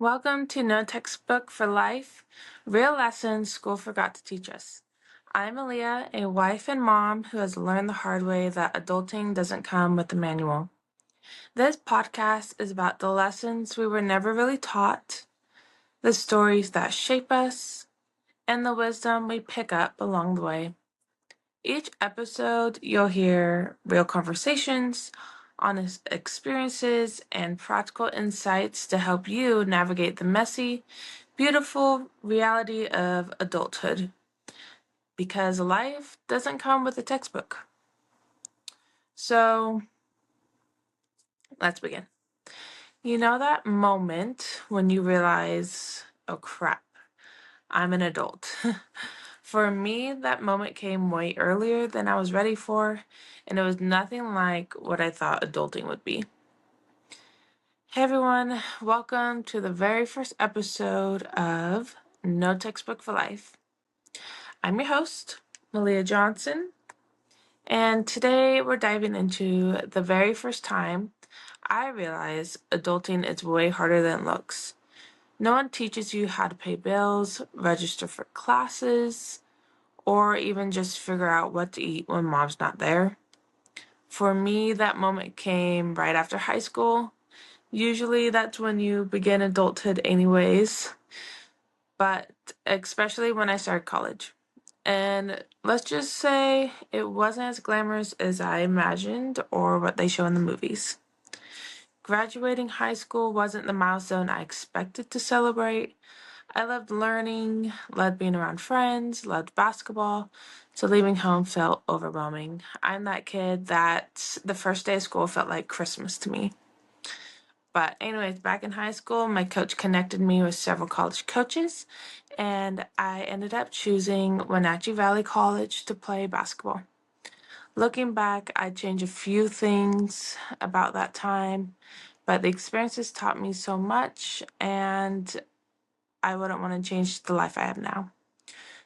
Welcome to No Textbook for Life, Real Lessons School Forgot to Teach Us. I'm Aaliyah, a wife and mom who has learned the hard way that adulting doesn't come with a manual. This podcast is about the lessons we were never really taught, the stories that shape us, and the wisdom we pick up along the way. Each episode, you'll hear real conversations, honest experiences, and practical insights to help you navigate the messy, beautiful reality of adulthood. Because life doesn't come with a textbook. So, let's begin. You know that moment when you realize, oh crap, I'm an adult. For me, that moment came way earlier than I was ready for, and it was nothing like what I thought adulting would be. Hey everyone, welcome to the very first episode of No Textbook for Life. I'm your host, Malia Johnson, and today we're diving into the very first time I realized adulting is way harder than it looks. No one teaches you how to pay bills, register for classes, or even just figure out what to eat when mom's not there. For me, that moment came right after high school. Usually that's when you begin adulthood anyways, but especially when I started college. And let's just say it wasn't as glamorous as I imagined or what they show in the movies. Graduating high school wasn't the milestone I expected to celebrate. I loved learning, loved being around friends, loved basketball, so leaving home felt overwhelming. I'm that kid that the first day of school felt like Christmas to me. But anyways, back in high school, my coach connected me with several college coaches, and I ended up choosing Wenatchee Valley College to play basketball. Looking back, I'd change a few things about that time, but the experiences taught me so much, and I wouldn't want to change the life I have now.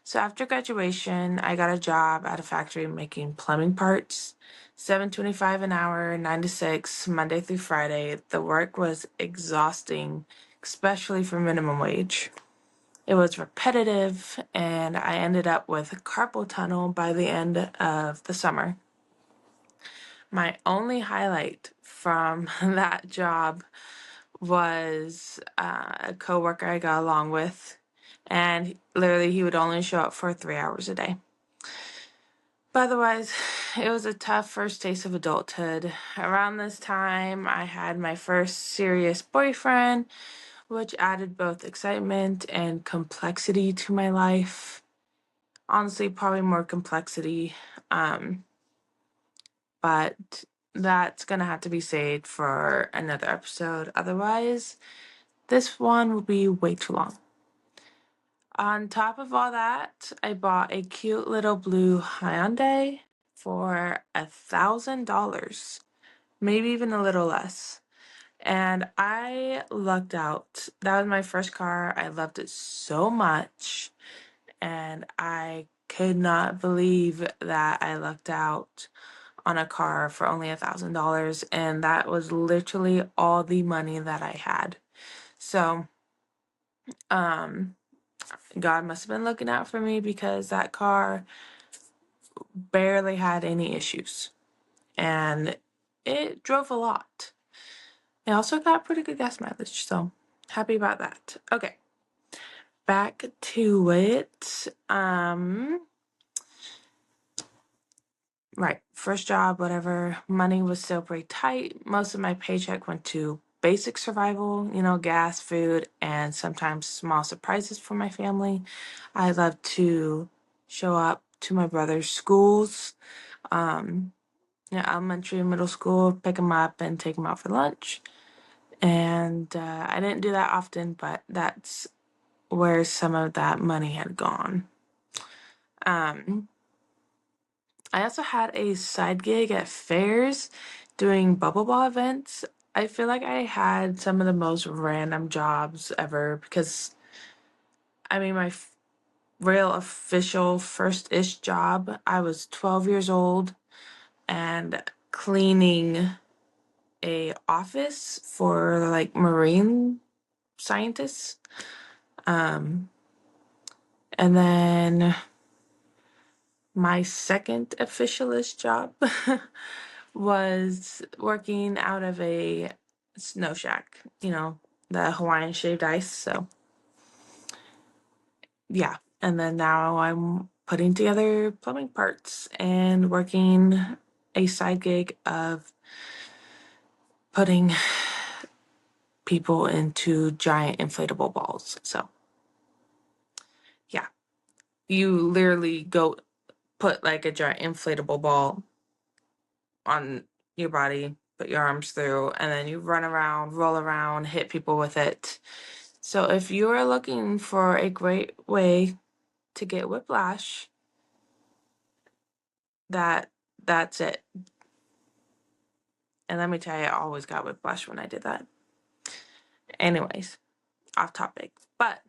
So after graduation, I got a job at a factory making plumbing parts. $7.25 an hour, 9 to 6, Monday through Friday. The work was exhausting, especially for minimum wage. It was repetitive, and I ended up with carpal tunnel by the end of the summer. My only highlight from that job was a coworker I got along with, and literally he would only show up for 3 hours a day. But otherwise, it was a tough first taste of adulthood. Around this time, I had my first serious boyfriend, which added both excitement and complexity to my life. Honestly, probably more complexity, but that's gonna have to be saved for another episode. Otherwise, this one will be way too long. On top of all that, I bought a cute little blue Hyundai for $1,000, maybe even a little less. And I lucked out. That was my first car. I loved it so much. And I could not believe that I lucked out on a car for only $1,000. And that was literally all the money that I had. So, God must have been looking out for me because that car barely had any issues. And it drove a lot. It also got pretty good gas mileage, so happy about that. Okay, back to it. Right, first job, whatever. Money was still pretty tight. Most of my paycheck went to basic survival, gas, food, and sometimes small surprises for my family. I love to show up to my brother's schools, elementary and middle school, pick them up and take them out for lunch. And I didn't do that often, but that's where some of that money had gone. I also had a side gig at fairs doing bubble ball events. I feel like I had some of the most random jobs ever because, my real official first-ish job, I was 12 years old and cleaning a office for like marine scientists. Um, and then my second officialist job was working out of a snow shack, the Hawaiian shaved ice. So, yeah. And then now I'm putting together plumbing parts and working a side gig of putting people into giant inflatable balls. So, yeah. You literally go put like a giant inflatable ball on your body, put your arms through, and then you run around, roll around, hit people with it. So if you are looking for a great way to get whiplash, that's it. And let me tell you, I always got whiplash when I did that. Anyways, off topic. But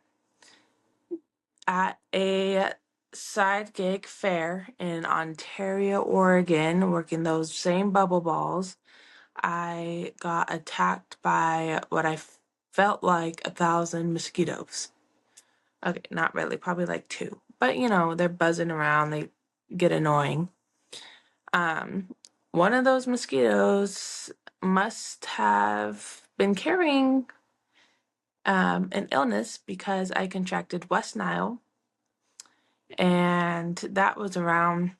at a side gig fair in Ontario, Oregon, working those same bubble balls, I got attacked by what I felt like 1,000 mosquitoes. Okay, not really, probably like 2. But they're buzzing around, they get annoying. One of those mosquitoes must have been carrying an illness because I contracted West Nile, and that was around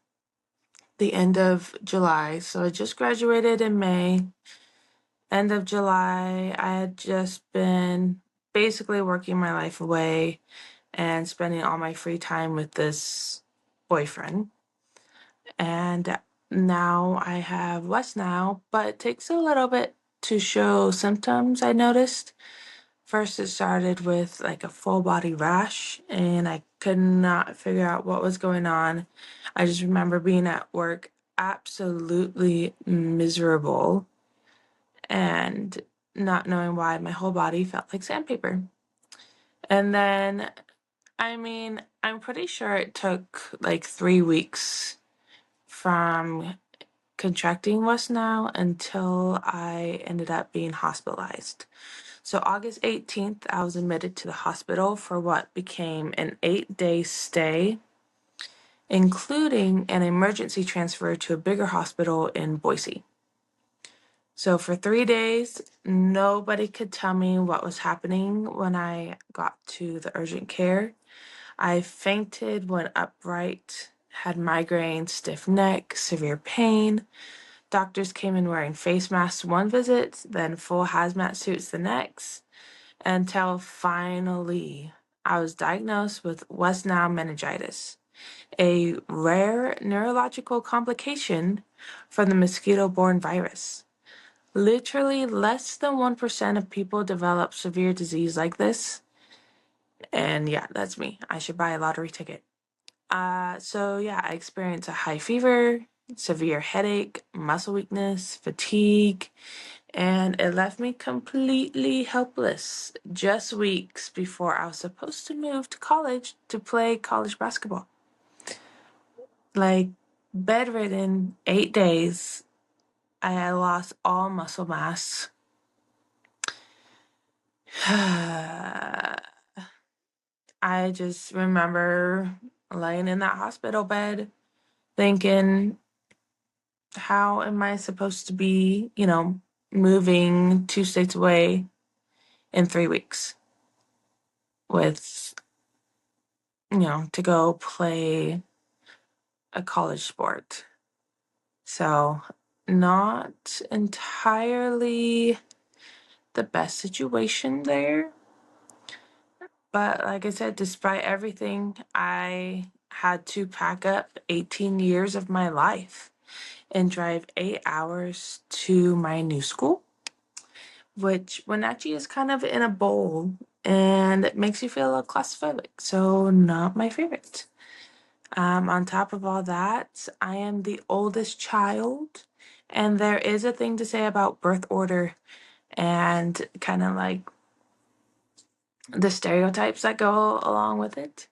the end of July. So I just graduated in May. End of July, I had just been basically working my life away and spending all my free time with this boyfriend. And now I have West Nile, but it takes a little bit to show symptoms, I noticed. First, it started with like a full body rash, and I could not figure out what was going on. I just remember being at work absolutely miserable and not knowing why my whole body felt like sandpaper. And then, I'm pretty sure it took like 3 weeks from contracting West Nile until I ended up being hospitalized. So August 18th, I was admitted to the hospital for what became an 8-day stay, including an emergency transfer to a bigger hospital in Boise. So for 3 days, nobody could tell me what was happening when I got to the urgent care. I fainted, went upright, had migraine, stiff neck, severe pain. Doctors came in wearing face masks one visit, then full hazmat suits the next, until finally I was diagnosed with West Nile meningitis, a rare neurological complication from the mosquito-borne virus. Literally less than 1% of people develop severe disease like this. And yeah, that's me. I should buy a lottery ticket. So yeah, I experienced a high fever, severe headache, muscle weakness, fatigue, and it left me completely helpless just weeks before I was supposed to move to college to play college basketball. Like, bedridden 8 days, I had lost all muscle mass. I just remember laying in that hospital bed thinking, how am I supposed to be, moving 2 states away in 3 weeks with, to go play a college sport? So, not entirely the best situation there. But like I said, despite everything, I had to pack up 18 years of my life and drive 8 hours to my new school, which Wenatchee is kind of in a bowl and it makes you feel a little claustrophobic. So not my favorite. On top of all that, I am the oldest child, and there is a thing to say about birth order and kind of like the stereotypes that go along with it.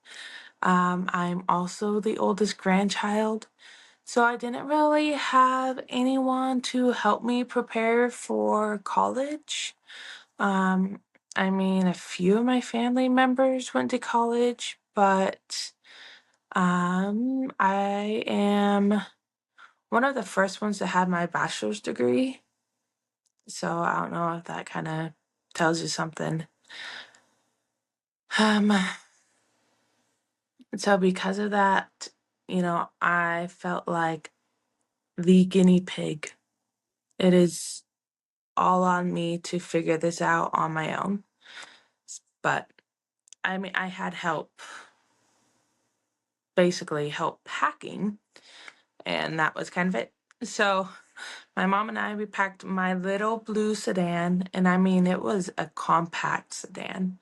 I'm also the oldest grandchild, so I didn't really have anyone to help me prepare for college. I mean, a few of my family members went to college, but I am one of the first ones to have my bachelor's degree. So I don't know if that kind of tells you something. Um, so because of that, I felt like the guinea pig. It is all on me to figure this out on my own. But I mean, I had help, basically help packing, and that was kind of it. So my mom and I, we packed my little blue sedan, and I mean, it was a compact sedan.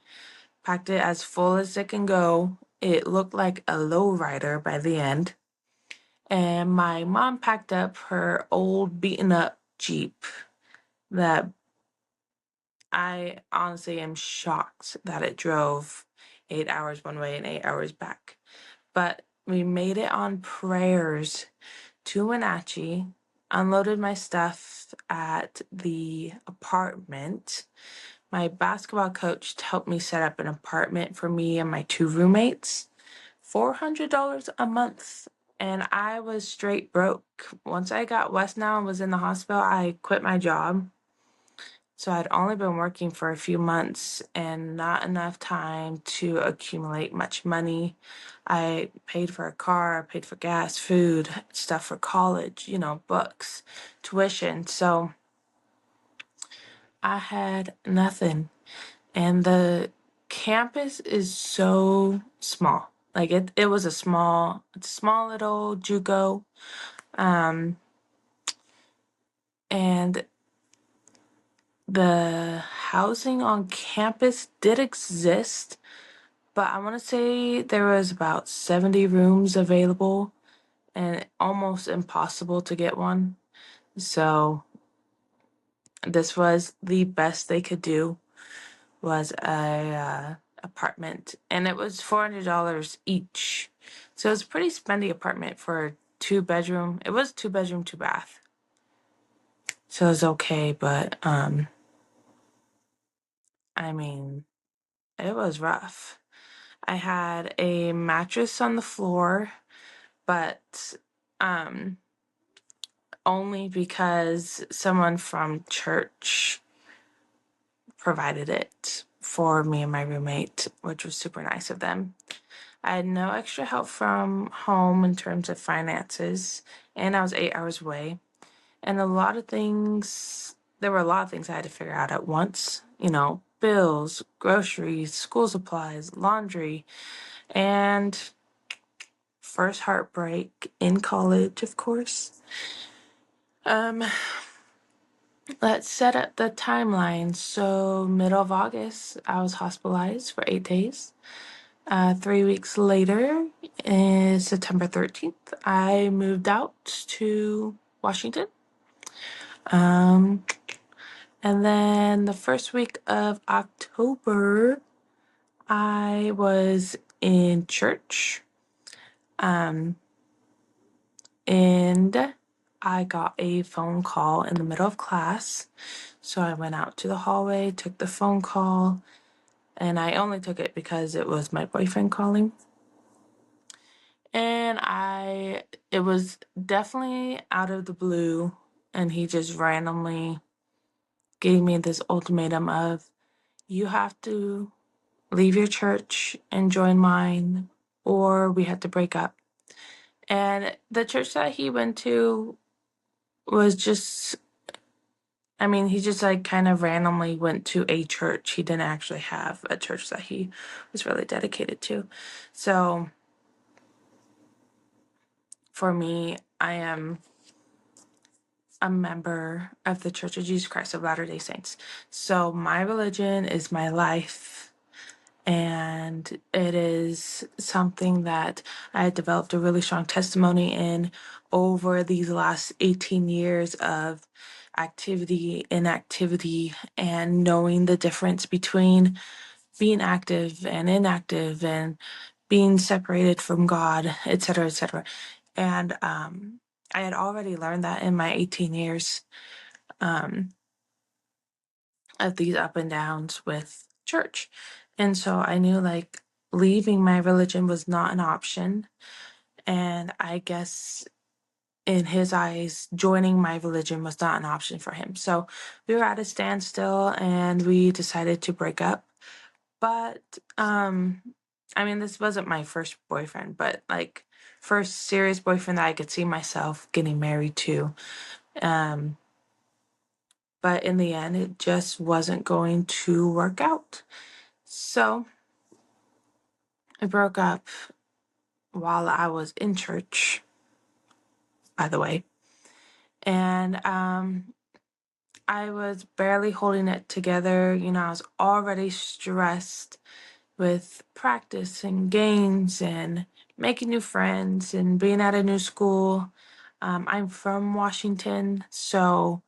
Packed it as full as it can go. It looked like a lowrider by the end. And my mom packed up her old beaten up Jeep that I honestly am shocked that it drove 8 hours one way and 8 hours back. But we made it on prayers to Wenatchee, unloaded my stuff at the apartment. My basketball coach helped me set up an apartment for me and my two roommates. $400 a month. And I was straight broke. Once I got West now and was in the hospital, I quit my job. So I'd only been working for a few months and not enough time to accumulate much money. I paid for a car, paid for gas, food, stuff for college, books, tuition. So I had nothing. And the campus is so small. Like it was it's a small little JUCO. And the housing on campus did exist, but I want to say there was about 70 rooms available and almost impossible to get one. So this was the best they could do, was a apartment, and it was $400 each. So it was a pretty spendy apartment for a 2 bedroom. It was 2 bedroom, 2 bath. So it was okay, but I mean, it was rough. I had a mattress on the floor, but um only because someone from church provided it for me and my roommate, which was super nice of them. I had no extra help from home in terms of finances, and I was 8 hours away. And there were a lot of things I had to figure out at once. Bills, groceries, school supplies, laundry, and first heartbreak in college, of course. Um, let's set up the timeline. So, middle of August, I was hospitalized for 8 days. 3 weeks later, is September 13th, I moved out to Washington. And then the first week of October, I was in church. And I got a phone call in the middle of class. So I went out to the hallway, took the phone call, and I only took it because it was my boyfriend calling. And it was definitely out of the blue, and he just randomly gave me this ultimatum of, you have to leave your church and join mine, or we have to break up. And the church that he went to was just, I mean, he just like kind of randomly went to a church. He didn't actually have a church that he was really dedicated to. So for me, I am a member of the Church of Jesus Christ of Latter-day Saints. So my religion is my life, and it is something that I had developed a really strong testimony in over these last 18 years of activity, inactivity, and knowing the difference between being active and inactive and being separated from God, etc., etc. And I had already learned that in my 18 years of these up and downs with church. And so I knew like leaving my religion was not an option. And I guess in his eyes, joining my religion was not an option for him. So we were at a standstill and we decided to break up. But I mean, this wasn't my first boyfriend, but like first serious boyfriend that I could see myself getting married to. Um, but in the end, it just wasn't going to work out. So I broke up while I was in church, by the way. And I was barely holding it together. You know, I was already stressed with practice and games and making new friends and being at a new school. I'm from Washington, so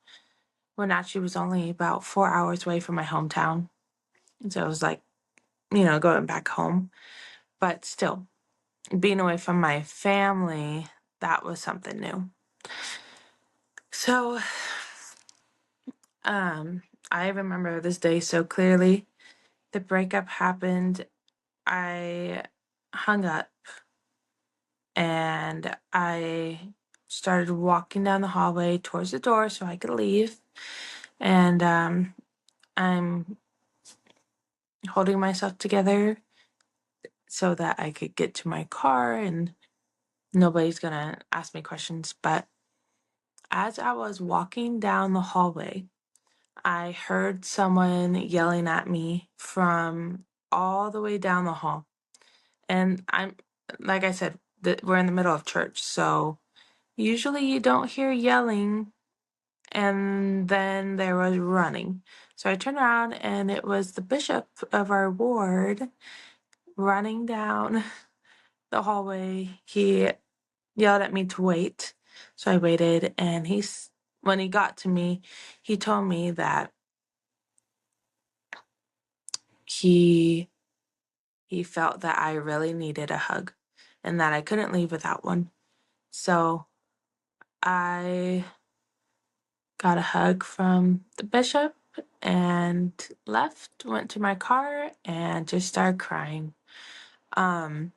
Wenatchee was only about 4 hours away from my hometown. And so it was like, you know, going back home. But still, being away from my family, that was something new. So, I remember this day so clearly. The breakup happened. I hung up and I started walking down the hallway towards the door so I could leave. And I'm holding myself together so that I could get to my car and nobody's gonna ask me questions. But as I was walking down the hallway, I heard someone yelling at me from all the way down the hall. And like I said, we're in the middle of church, so usually you don't hear yelling. And then there was running. So I turned around and it was the bishop of our ward running down the hallway. He yelled at me to wait. So I waited, and when he got to me, he told me that he felt that I really needed a hug and that I couldn't leave without one. So I got a hug from the bishop and left, went to my car, and just started crying. Um,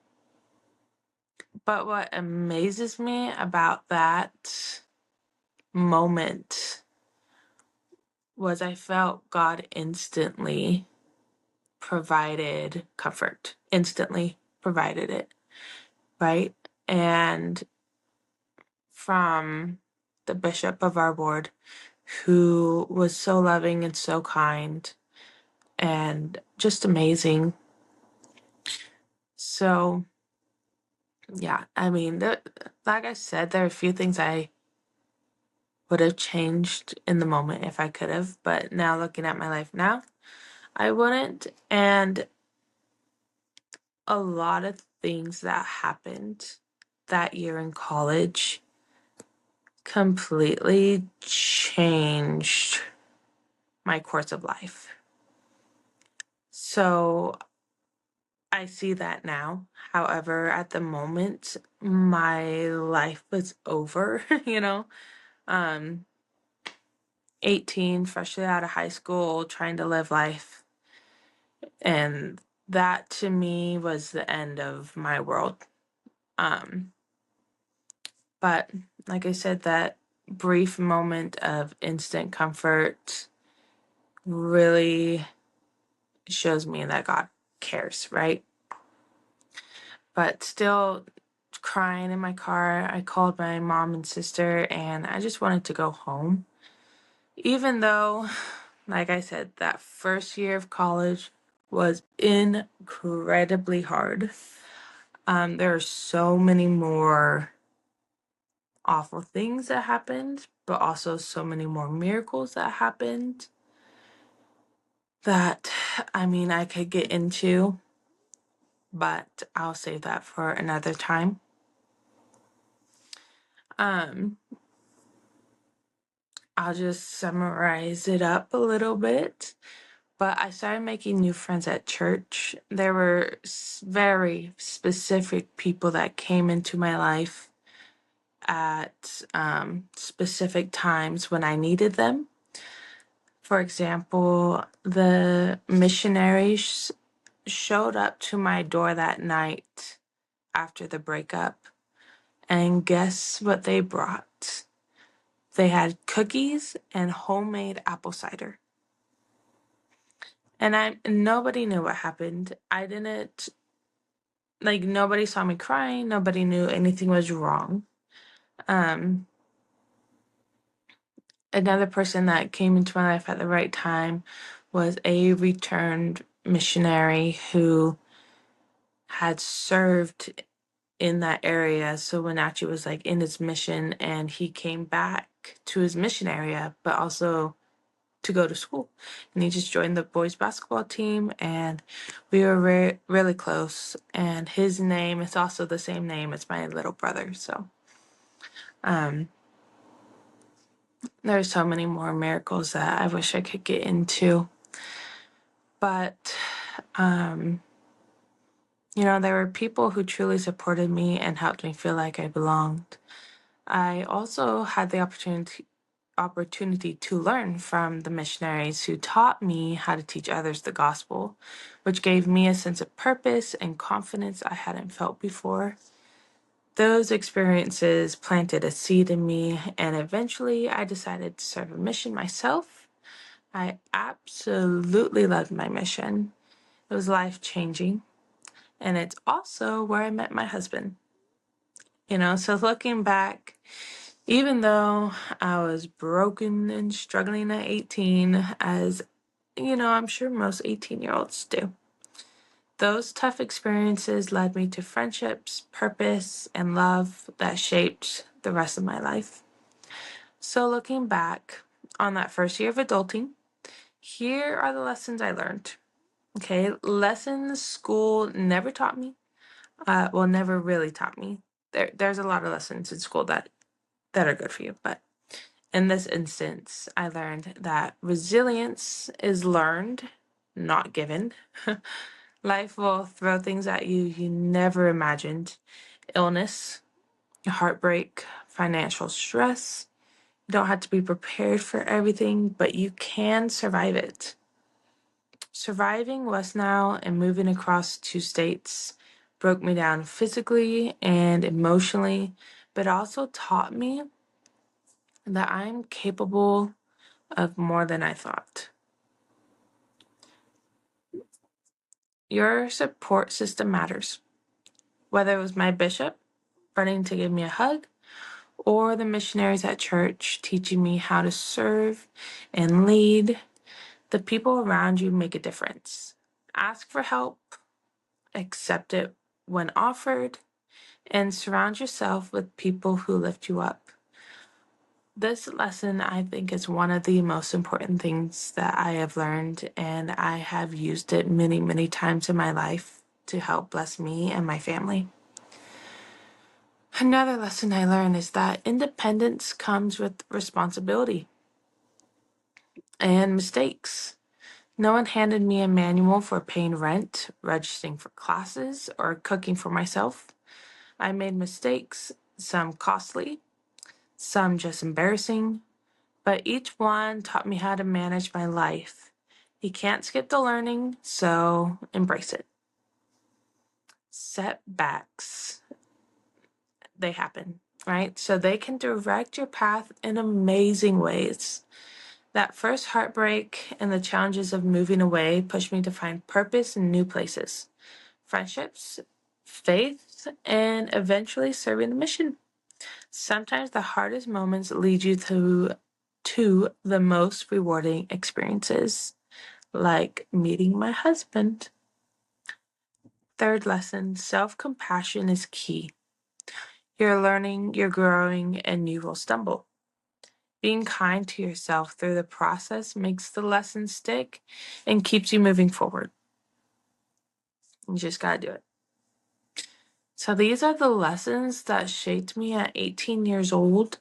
but what amazes me about that moment was I felt God instantly provided comfort, instantly provided it, right? And from the bishop of our ward, who was so loving and so kind and just amazing. So, yeah, I mean, like I said, there are a few things I would have changed in the moment if I could have, but now looking at my life now, I wouldn't. And a lot of things that happened that year in college completely changed my course of life. So I see that now. However, at the moment, my life was over, you know. Um, 18, freshly out of high school, trying to live life. And that to me was the end of my world. Um, but like I said, that brief moment of instant comfort really shows me that God cares, right? But still crying in my car, I called my mom and sister and I just wanted to go home. Even though, like I said, that first year of college was incredibly hard. There are so many more awful things that happened, but also so many more miracles that happened that, I mean, I could get into, but I'll save that for another time. Um, I'll just summarize it up a little bit. But I started making new friends at church. There were very specific people that came into my life at specific times when I needed them. For example, the missionaries showed up to my door that night after the breakup, and guess what they brought? They had cookies and homemade apple cider. And nobody knew what happened. I didn't, like, nobody saw me crying. Nobody knew anything was wrong. Um, Another person that came into my life at the right time was a returned missionary who had served in that area. So when Wenatchee was like in his mission, and he came back to his mission area, but also to go to school. And he just joined the boys basketball team, and we were really close. And his name is also the same name as my little brother. So um, there's so many more miracles that I wish I could get into. But there were people who truly supported me and helped me feel like I belonged. I also had the opportunity to learn from the missionaries who taught me how to teach others the gospel, which gave me a sense of purpose and confidence I hadn't felt before. Those experiences planted a seed in me, and eventually I decided to serve a mission myself. I absolutely loved my mission. It was life-changing, and it's also where I met my husband. So looking back, even though I was broken and struggling at 18, as I'm sure most 18-year-olds do, those tough experiences led me to friendships, purpose, and love that shaped the rest of my life. So looking back on that first year of adulting, here are the lessons I learned. Okay, lessons school never taught me. Never really taught me. There's a lot of lessons in school that are good for you, but in this instance, I learned that resilience is learned, not given. Life will throw things at you never imagined. Illness, heartbreak, financial stress. You don't have to be prepared for everything, but you can survive it. Surviving West Nile and moving across 2 states broke me down physically and emotionally, but also taught me that I'm capable of more than I thought. Your support system matters. Whether it was my bishop running to give me a hug, or the missionaries at church teaching me how to serve and lead, the people around you make a difference. Ask for help, accept it when offered, and surround yourself with people who lift you up. This lesson, I think, is one of the most important things that I have learned, and I have used it many, many times in my life to help bless me and my family. Another lesson I learned is that independence comes with responsibility and mistakes. No one handed me a manual for paying rent, registering for classes, or cooking for myself. I made mistakes, some costly, some just embarrassing, but each one taught me how to manage my life. You can't skip the learning, so embrace it. Setbacks, they happen, right? So they can direct your path in amazing ways. That first heartbreak and the challenges of moving away pushed me to find purpose in new places, friendships, faith, and eventually serving the mission. Sometimes the hardest moments lead you to the most rewarding experiences, like meeting my husband. Third lesson, self-compassion is key. You're learning, you're growing, and you will stumble. Being kind to yourself through the process makes the lesson stick and keeps you moving forward. You just gotta do it. So these are the lessons that shaped me at 18 years old,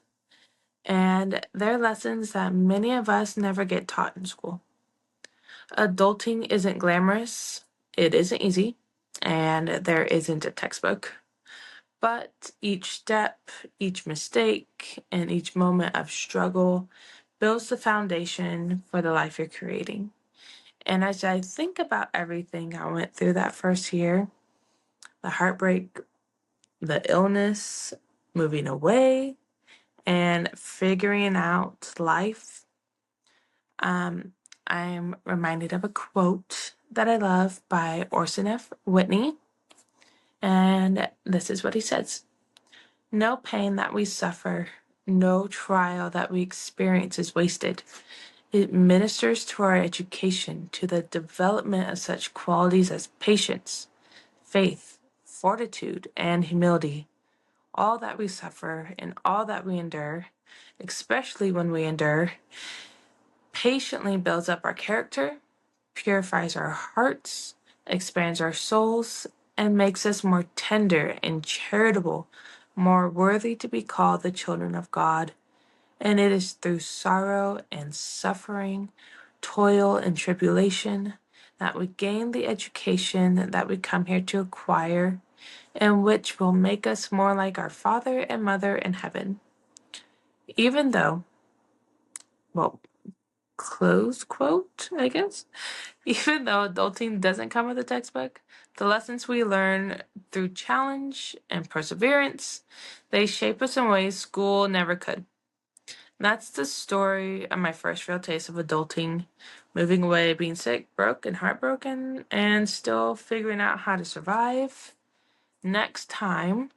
and they're lessons that many of us never get taught in school. Adulting isn't glamorous, it isn't easy, and there isn't a textbook. But each step, each mistake, and each moment of struggle builds the foundation for the life you're creating. And as I think about everything I went through that first year, the heartbreak, the illness, moving away, and figuring out life, um, I'm reminded of a quote that I love by Orson F. Whitney. And this is what he says: "No pain that we suffer, no trial that we experience is wasted. It ministers to our education, to the development of such qualities as patience, faith, fortitude, and humility. All that we suffer and all that we endure, especially when we endure, patiently builds up our character, purifies our hearts, expands our souls, and makes us more tender and charitable, more worthy to be called the children of God. And it is through sorrow and suffering, toil and tribulation, that we gain the education that we come here to acquire, and which will make us more like our Father and Mother in heaven. Even though, well, close quote, I guess, even though adulting doesn't come with a textbook, the lessons we learn through challenge and perseverance, they shape us in ways school never could. That's the story of my first real taste of adulting, moving away, being sick, broke, and heartbroken, and still figuring out how to survive. Next time,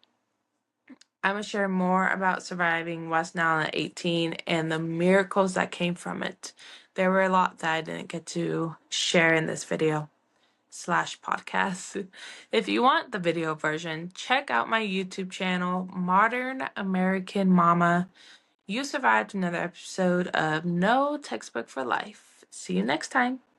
I'm going to share more about surviving West Nile at 18 and the miracles that came from it. There were a lot that I didn't get to share in this video slash podcast. If you want the video version, check out my YouTube channel, Modern American Mama. You survived another episode of No Textbook for Life. See you next time.